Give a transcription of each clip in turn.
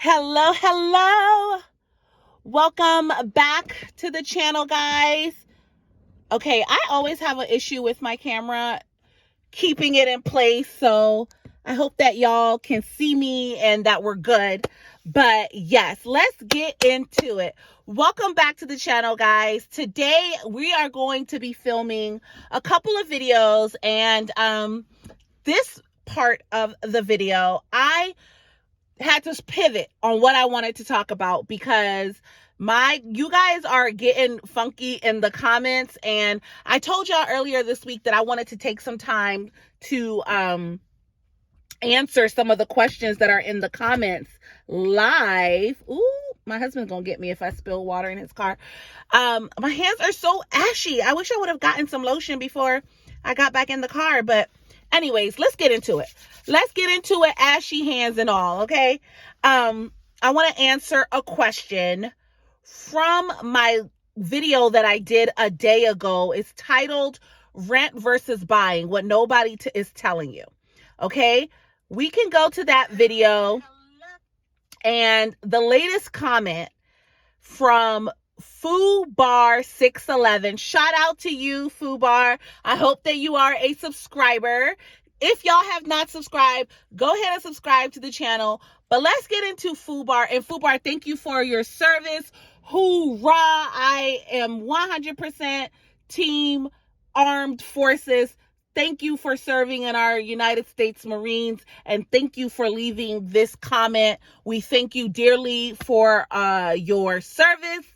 Hello, hello. Welcome back to the channel, guys. Okay, I always have an issue with my camera keeping it in place, so I hope that y'all can see me and that we're good. But yes, let's get into it. Welcome back to the channel, guys. Today we are going to be filming a couple of videos, and this part of the video, I had to pivot on what I wanted to talk about because you guys are getting funky in the comments, and I told y'all earlier this week that I wanted to take some time to answer some of the questions that are in the comments live. Ooh, my husband's gonna get me if I spill water in his car. My hands are so ashy. I wish I would have gotten some lotion before I got back in the car, but anyways, let's get into it. Let's get into it, ashy hands and all, okay? I want to answer a question from my video that I did a day ago. It's titled Rent versus Buying, What Nobody is Telling You, okay? We can go to that video, and the latest comment from FooBar611. Shout out to you, FooBar. I hope that you are a subscriber. If y'all have not subscribed, go ahead and subscribe to the channel. But let's get into FooBar. And FooBar, thank you for your service. Hoorah! I am 100% Team Armed Forces. Thank you for serving in our United States Marines, and thank you for leaving this comment. We thank you dearly for your service.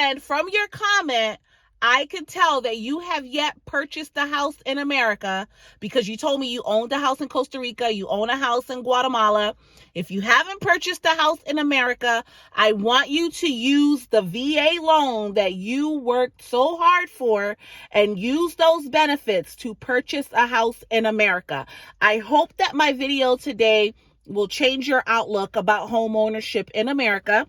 And from your comment, I can tell that you have yet purchased a house in America, because you told me you owned a house in Costa Rica, you own a house in Guatemala. If you haven't purchased a house in America, I want you to use the VA loan that you worked so hard for and use those benefits to purchase a house in America. I hope that my video today will change your outlook about home ownership in America.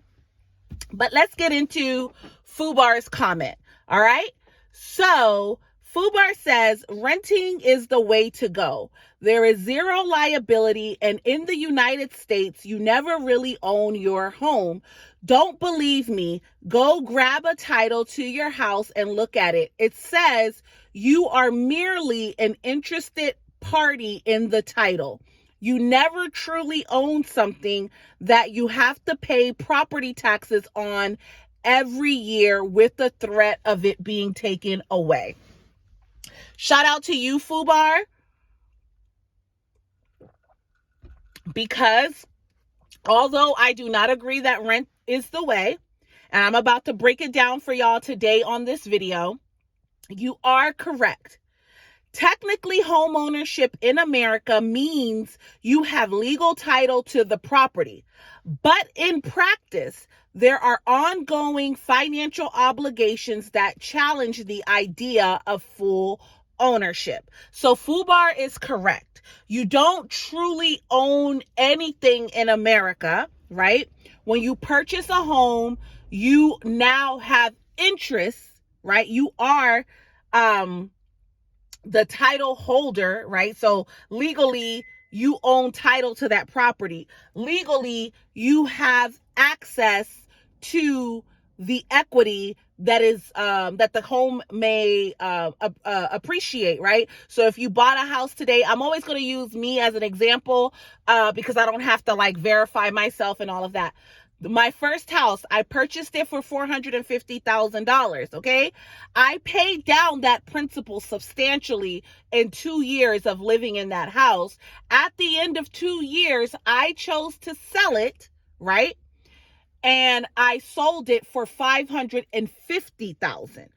But let's get into FooBar's comment. All right. So FooBar says renting is the way to go. There is zero liability, and in the United States, you never really own your home. Don't believe me? Go grab a title to your house and look at it. It says you are merely an interested party in the title. You never truly own something that you have to pay property taxes on every year with the threat of it being taken away. Shout out to you, FooBar, because although I do not agree that rent is the way, and I'm about to break it down for y'all today on this video, you are correct. Technically, home ownership in America means you have legal title to the property. But in practice, there are ongoing financial obligations that challenge the idea of full ownership. So FooBar is correct. You don't truly own anything in America, right? When you purchase a home, you now have interest, right? You are the title holder, right? So legally, you own title to that property. Legally, you have access to the equity that is that the home may appreciate, right? So if you bought a house today, I'm always going to use me as an example because I don't have to like verify myself and all of that. My first house, I purchased it for $450,000, okay? I paid down that principal substantially in 2 years of living in that house. At the end of 2 years, I chose to sell it, right? And I sold it for $550,000.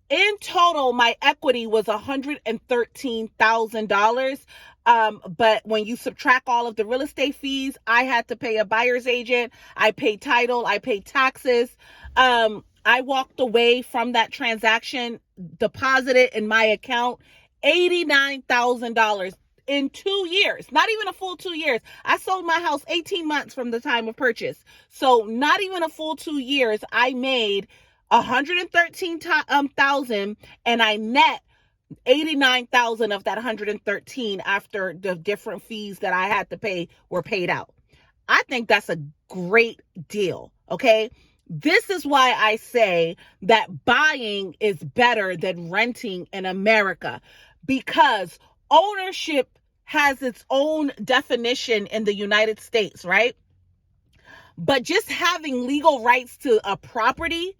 In total, my equity was $113,000. But when you subtract all of the real estate fees, I had to pay a buyer's agent. I paid title. I paid taxes. I walked away from that transaction, deposited in my account $89,000 in 2 years, not even a full 2 years. I sold my house 18 months from the time of purchase. So not even a full 2 years, I made $113,000, and I net $89,000 of that $113,000 after the different fees that I had to pay were paid out. I think that's a great deal, okay? This is why I say that buying is better than renting in America, because ownership has its own definition in the United States, right? But just having legal rights to a property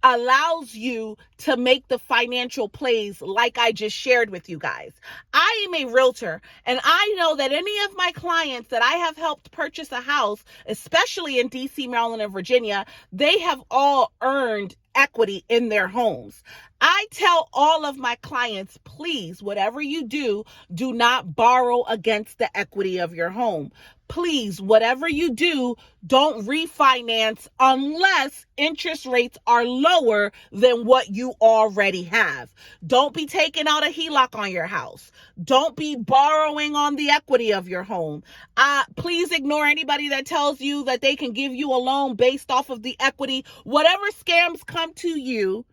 allows you to make the financial plays like I just shared with you guys. I am a realtor, and I know that any of my clients that I have helped purchase a house, especially in DC, Maryland, and Virginia, they have all earned equity in their homes. I tell all of my clients, please, whatever you do, do not borrow against the equity of your home. Please, whatever you do, don't refinance unless interest rates are lower than what you already have. Don't be taking out a HELOC on your house. Don't be borrowing on the equity of your home. Please ignore anybody that tells you that they can give you a loan based off of the equity. Whatever scams come to you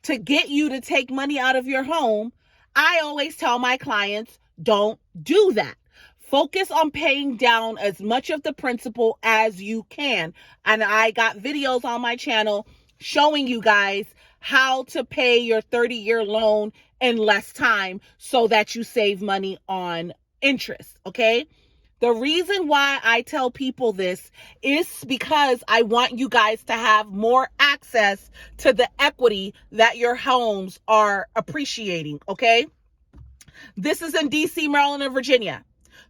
to get you to take money out of your home, I always tell my clients, don't do that. Focus on paying down as much of the principal as you can. And I got videos on my channel showing you guys how to pay your 30-year loan in less time so that you save money on interest, okay? The reason why I tell people this is because I want you guys to have more access to the equity that your homes are appreciating, okay? This is in DC, Maryland, and Virginia.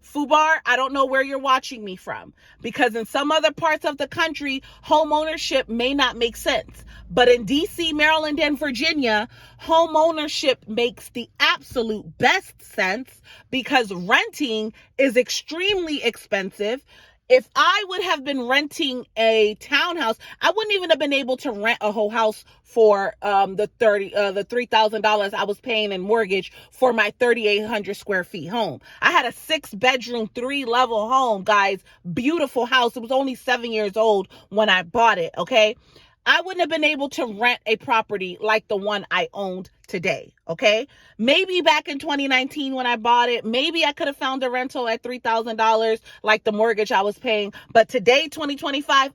FUBAR, I don't know where you're watching me from, because in some other parts of the country, home ownership may not make sense. But in DC, Maryland, and Virginia, home ownership makes the absolute best sense because renting is extremely expensive. If I would have been renting a townhouse, I wouldn't even have been able to rent a whole house for the $3,000 I was paying in mortgage for my 3,800 square feet home. I had a 6-bedroom, 3-level home, guys. Beautiful house. It was only 7 years old when I bought it, okay? I wouldn't have been able to rent a property like the one I owned today, okay? Maybe back in 2019 when I bought it, maybe I could have found a rental at $3,000 like the mortgage I was paying. But today, 2025,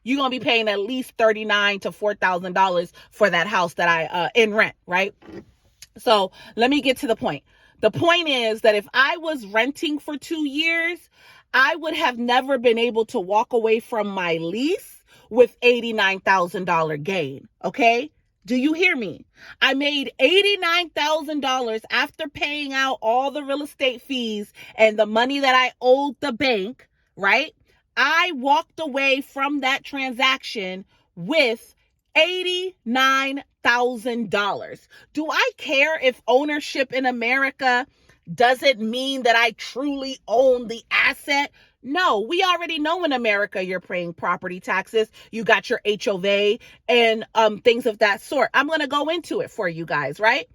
you're going to be paying at least $39,000 to $4,000 for that house that I in rent, right? So let me get to the point. The point is that if I was renting for 2 years, I would have never been able to walk away from my lease with $89,000 gain, okay? Do you hear me? I made $89,000 after paying out all the real estate fees and the money that I owed the bank, right? I walked away from that transaction with $89,000. Do I care if ownership in America doesn't mean that I truly own the asset? No, we already know in America you're paying property taxes. You got your HOA and things of that sort. I'm going to go into it for you guys, right?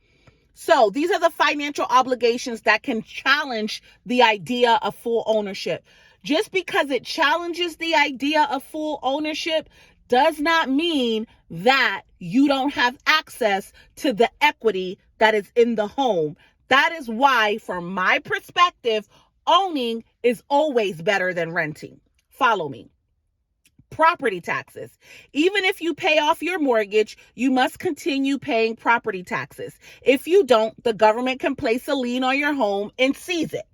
So these are the financial obligations that can challenge the idea of full ownership. Just because it challenges the idea of full ownership does not mean that you don't have access to the equity that is in the home. That is why, from my perspective, owning is always better than renting. Follow me. Property taxes. Even if you pay off your mortgage, you must continue paying property taxes. If you don't, the government can place a lien on your home and seize it.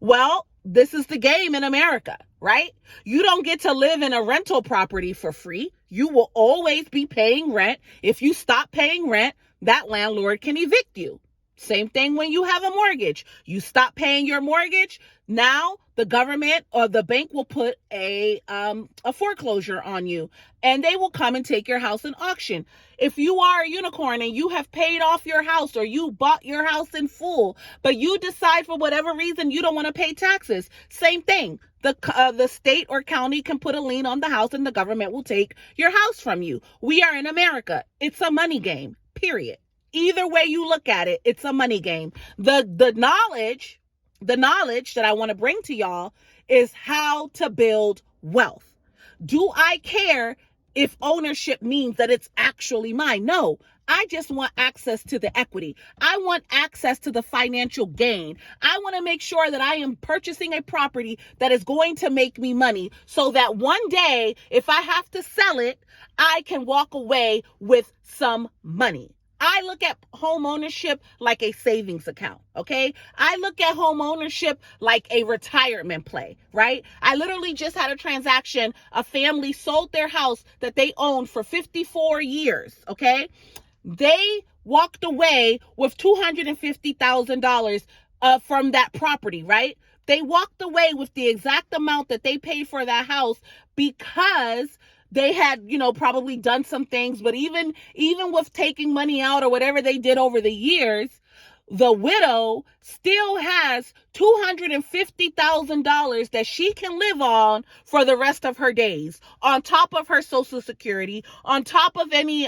Well, this is the game in America, right? You don't get to live in a rental property for free. You will always be paying rent. If you stop paying rent, that landlord can evict you. Same thing when you have a mortgage. You stop paying your mortgage, now the government or the bank will put a foreclosure on you, and they will come and take your house in auction. If you are a unicorn and you have paid off your house, or you bought your house in full, but you decide for whatever reason you don't want to pay taxes, same thing. The state or county can put a lien on the house and the government will take your house from you. We are in America. It's a money game, period. Either way you look at it, it's a money game. The knowledge that I want to bring to y'all is how to build wealth. Do I care if ownership means that it's actually mine? No, I just want access to the equity. I want access to the financial gain. I want to make sure that I am purchasing a property that is going to make me money so that one day, if I have to sell it, I can walk away with some money. I look at home ownership like a savings account, okay? I look at home ownership like a retirement play, right? I literally just had a transaction. A family sold their house that they owned for 54 years, okay? They walked away with $250,000 from that property, right? They walked away with the exact amount that they paid for that house because they had, probably done some things, but even with taking money out or whatever they did over the years, the widow still has $250,000 that she can live on for the rest of her days, on top of her Social Security, on top of any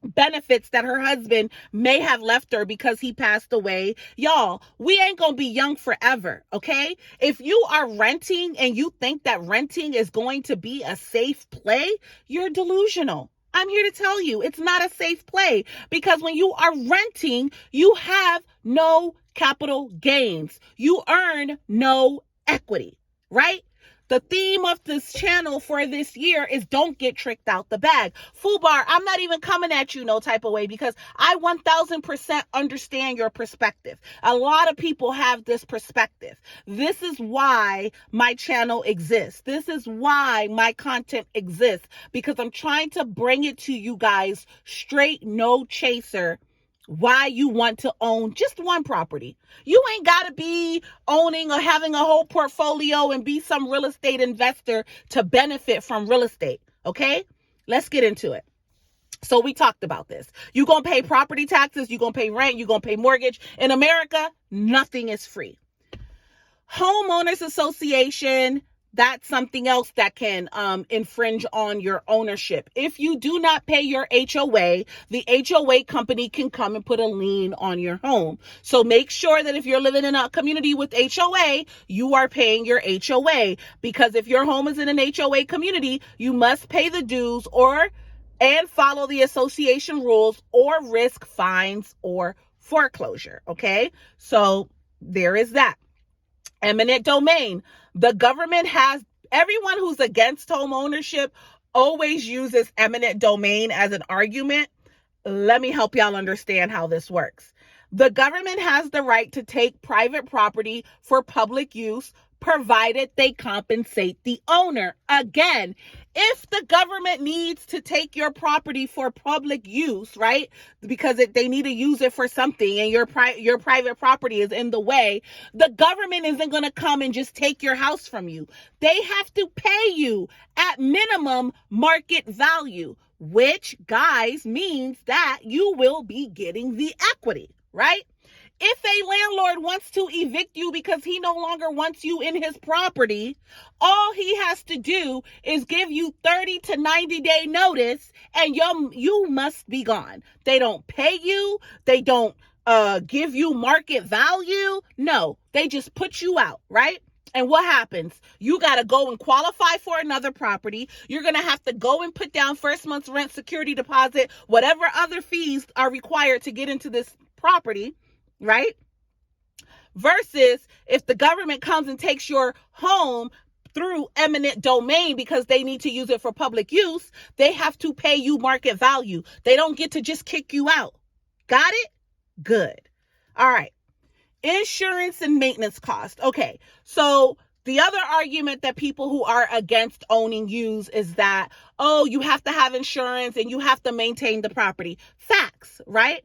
benefits that her husband may have left her because he passed away. Y'all, we ain't gonna be young forever, okay? If you are renting and you think that renting is going to be a safe play, you're delusional. I'm here to tell you it's not a safe play, because when you are renting, you have no capital gains. You earn no equity, right? The theme of this channel for this year is don't get tricked out the bag. FUBAR, I'm not even coming at you no type of way, because I 1000% understand your perspective. A lot of people have this perspective. This is why my channel exists. This is why my content exists, because I'm trying to bring it to you guys straight, no chaser. Why you want to own just one property. You ain't got to be owning or having a whole portfolio and be some real estate investor to benefit from real estate. Okay, let's get into it. So we talked about this. You're going to pay property taxes. You're going to pay rent. You're going to pay mortgage. In America, nothing is free. Homeowners Association, that's something else that can infringe on your ownership. If you do not pay your HOA, the HOA company can come and put a lien on your home. So make sure that if you're living in a community with HOA, you are paying your HOA, because if your home is in an HOA community, you must pay the dues and follow the association rules or risk fines or foreclosure. Okay, so there is that. Eminent domain. The government has, everyone who's against home ownership always uses eminent domain as an argument. Let me help y'all understand how this works. The government has the right to take private property for public use, provided they compensate the owner. Again, if the government needs to take your property for public use, right, because they need to use it for something and your private property is in the way, the government isn't going to come and just take your house from you. They have to pay you at minimum market value, which, guys, means that you will be getting the equity, right? If a landlord wants to evict you because he no longer wants you in his property, all he has to do is give you 30 to 90-day notice and you must be gone. They don't pay you. They don't give you market value. No, they just put you out, right? And what happens? You got to go and qualify for another property. You're going to have to go and put down first month's rent, security deposit, whatever other fees are required to get into this property, right? Versus if the government comes and takes your home through eminent domain because they need to use it for public use, they have to pay you market value. They don't get to just kick you out. Got it? Good. All right. Insurance and maintenance cost. Okay. So the other argument that people who are against owning use is that, oh, you have to have insurance and you have to maintain the property. Facts, right?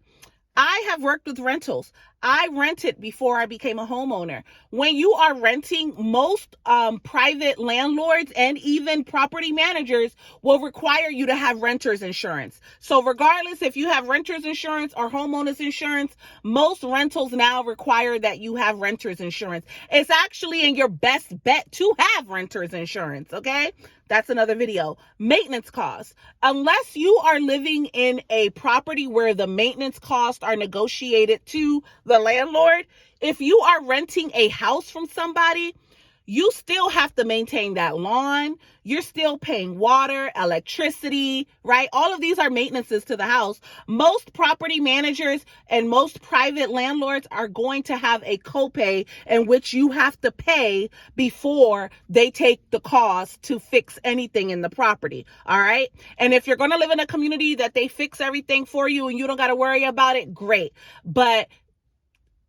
I have worked with rentals. I rented before I became a homeowner. When you are renting, most private landlords and even property managers will require you to have renter's insurance. So regardless if you have renter's insurance or homeowner's insurance, most rentals now require that you have renter's insurance. It's actually in your best bet to have renter's insurance, okay? That's another video. Maintenance costs. Unless you are living in a property where the maintenance costs are negotiated to the landlord, if you are renting a house from somebody, you still have to maintain that lawn. You're still paying water, electricity, right? All of these are maintenances to the house. Most property managers and most private landlords are going to have a copay in which you have to pay before they take the cost to fix anything in the property. All right. And if you're going to live in a community that they fix everything for you and you don't got to worry about it, great. But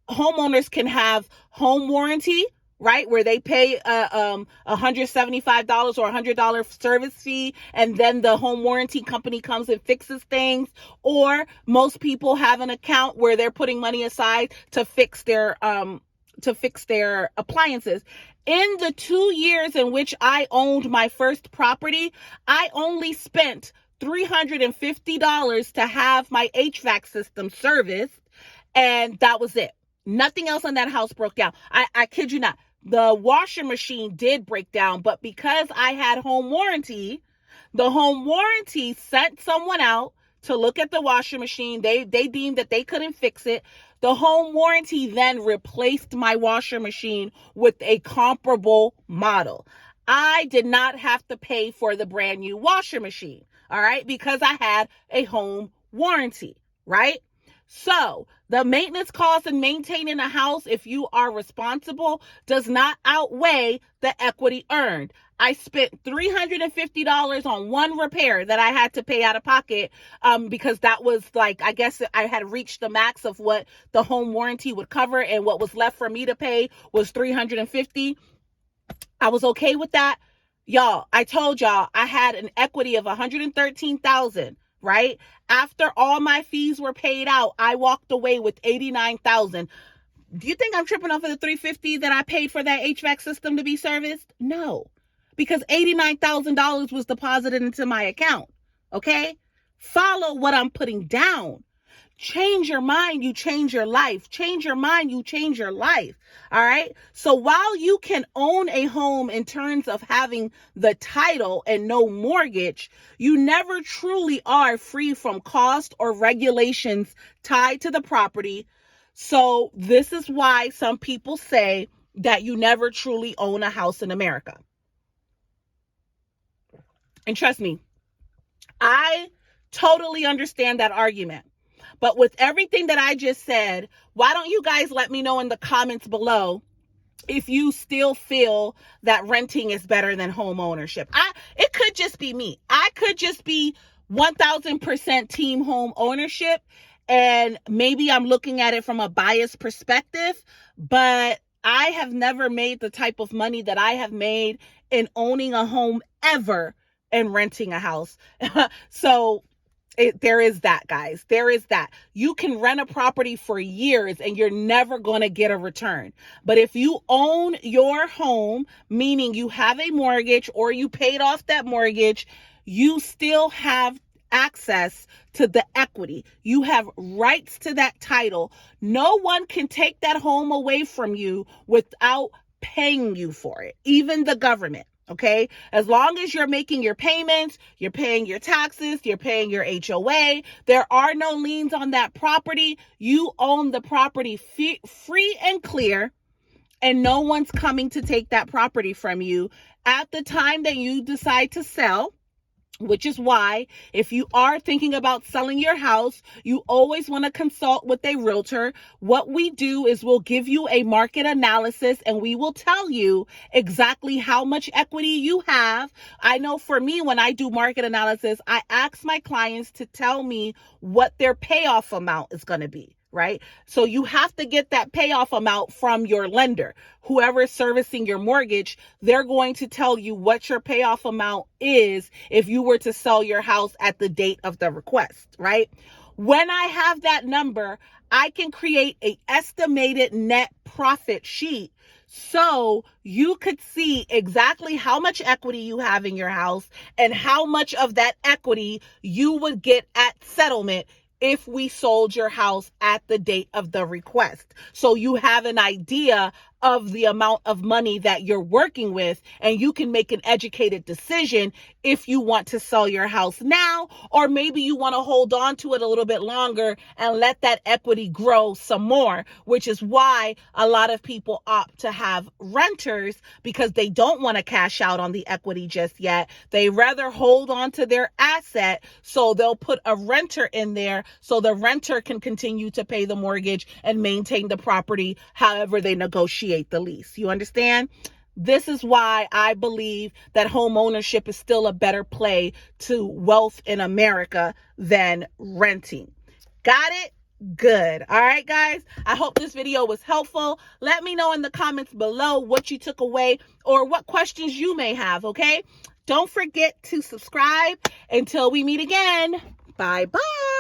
homeowners can have home warranty, right? Where they pay $175 or $100 service fee, and then the home warranty company comes and fixes things. Or most people have an account where they're putting money aside to fix their appliances. In the 2 years in which I owned my first property, I only spent $350 to have my HVAC system serviced, and that was it. Nothing else on that house broke down. I kid you not. The washing machine did break down, but because I had home warranty, the home warranty sent someone out to look at the washing machine. They deemed that they couldn't fix it. The home warranty then replaced my washing machine with a comparable model. I did not have to pay for the brand new washing machine, all right, because I had a home warranty, right? So the maintenance costs in maintaining a house, if you are responsible, does not outweigh the equity earned. I spent $350 on one repair that I had to pay out of pocket because that was like, I guess I had reached the max of what the home warranty would cover, and what was left for me to pay was $350. I was okay with that. Y'all, I told y'all I had an equity of $113,000. Right? After all my fees were paid out, I walked away with $89,000. Do you think I'm tripping off of the $350 that I paid for that HVAC system to be serviced? No, because $89,000 was deposited into my account. Okay? Follow what I'm putting down. Change your mind, you change your life. Change your mind, you change your life. All right. So while you can own a home in terms of having the title and no mortgage, you never truly are free from cost or regulations tied to the property. So this is why some people say that you never truly own a house in America. And trust me, I totally understand that argument. But with everything that I just said, why don't you guys let me know in the comments below if you still feel that renting is better than home ownership? It could just be me. I could just be 1000% team home ownership, and maybe I'm looking at it from a biased perspective, but I have never made the type of money that I have made in owning a home ever and renting a house. So there is that, guys. There is that. You can rent a property for years and you're never going to get a return. But if you own your home, meaning you have a mortgage or you paid off that mortgage, you still have access to the equity. You have rights to that title. No one can take that home away from you without paying you for it, even the government. Okay, as long as you're making your payments, you're paying your taxes, you're paying your HOA, there are no liens on that property. You own the property free and clear, and no one's coming to take that property from you at the time that you decide to sell. Which is why, if you are thinking about selling your house, you always want to consult with a realtor. What we do is we'll give you a market analysis and we will tell you exactly how much equity you have. I know for me, when I do market analysis, I ask my clients to tell me what their payoff amount is going to be. Right? So you have to get that payoff amount from your lender. Whoever is servicing your mortgage, they're going to tell you what your payoff amount is if you were to sell your house at the date of the request, right? When I have that number, I can create an estimated net profit sheet so you could see exactly how much equity you have in your house and how much of that equity you would get at settlement if we sold your house at the date of the request. So you have an idea of the amount of money that you're working with, and you can make an educated decision if you want to sell your house now, or maybe you want to hold on to it a little bit longer and let that equity grow some more, which is why a lot of people opt to have renters, because they don't want to cash out on the equity just yet. They rather hold on to their asset, so they'll put a renter in there so the renter can continue to pay the mortgage and maintain the property however they negotiate the lease. You understand? This is why I believe that home ownership is still a better play to wealth in America than renting. Got it? Good. All right, guys. I hope this video was helpful. Let me know in the comments below what you took away or what questions you may have, okay? Don't forget to subscribe. Until we meet again. Bye-bye.